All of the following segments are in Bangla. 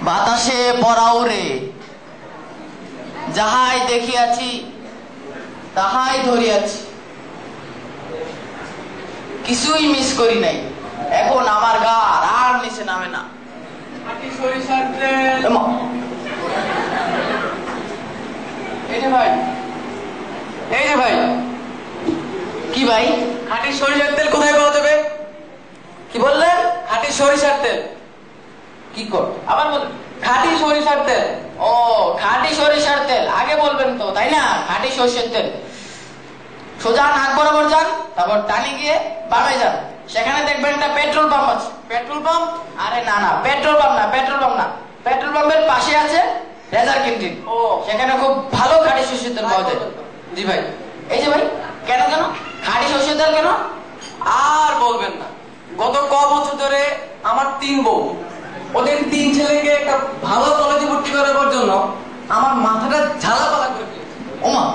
বাতাসে পড়াও রে, যাহাই দেখিয়াছি তাহাই ধরিয়াছি, কিছুই মিস করি নাই। এখন আমার গা আর নিচে নামে না। এই যে ভাই, এই যে ভাই। কি ভাই? খাঁটি সরিষার তেল কোথায় পাওয়া যাবে? কি বললেন? খাঁটি সরিষার তেল। কি কর আবার বলুন, খাঁটি সরিষার তেল। ও, খাঁটি সরিষার তেল আগে বলবেন তো, তাই না? খাঁটি সরিষার তেল। সোজা নাক বরাবর যান, তারপর টানি গিয়ে বামে যান, সেখানে দেখবেন একটা পেট্রোল পাম্প আছে। Petrol pump? আরে না না, পেট্রোল পাম্প না, পেট্রোল পাম্প না, পেট্রোল পাম্পের পাশে আছে রেজার ক্যান্টিন। ও, সেখানে খুব ভালো খাঁটি সরিষার তেল পাওয়া যায়। জি ভাই। এই যে ভাই, কেন কেন খাঁটি সরিষার তেল কেন? আর বলবেন না, গত ক বছর ধরে আমার 3 বউ, ওদের 3 ছেলেকে একটা ভালো কলেজে ভর্তি করাবার জন্য আমার মাথাটা ঝালাপালা করে দিয়েছে। ওমা,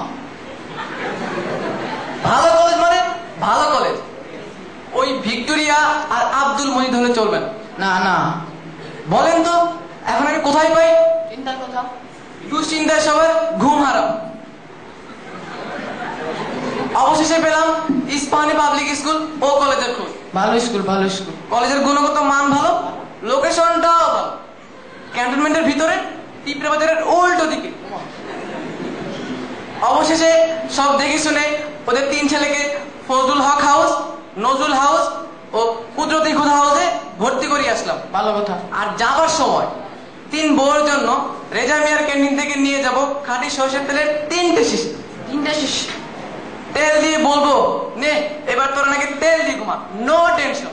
ভালো কলেজ মানে ভালো কলেজ, ওই ভিক্টোরিয়া আর আব্দুল মজিদ হলে চলবে না। না না, বলেন তো এখন আমি কোথায় পাই? চিন্তার কথা। দুশ্চিন্তায় সবার ঘুম হারাম। অবশেষে পেলাম ইস্পাহানি পাবলিক স্কুল ও কলেজের খোঁজ। ভালো স্কুল, ভালো স্কুল। কলেজের গুণগত মান ভালো, লোকেশনটাও ভালো, ক্যান্টনমেন্টের ভিতরে, পিঁপড়া বাজারের উল্টো দিকে। অবশেষে সব দেখে শুনে ওদের 3 ছেলেকে ফজলুল হক হাউস, নজরুল হাউস ও কুদরতি খুদা হাউসে ভর্তি করিয়ে আসলাম। ভালো কথা। আর যাবার সময় 3 বউয়ের জন্য রেজা মিয়ার ক্যান্টিন থেকে নিয়ে যাব খাঁটি সরষের তেলের 3টে শিশি। 3টে শেষ। তেল দিয়ে বলবো, নে এবার তোরা নাকি তেল দিয়ে ঘুমা, নো টেনশন।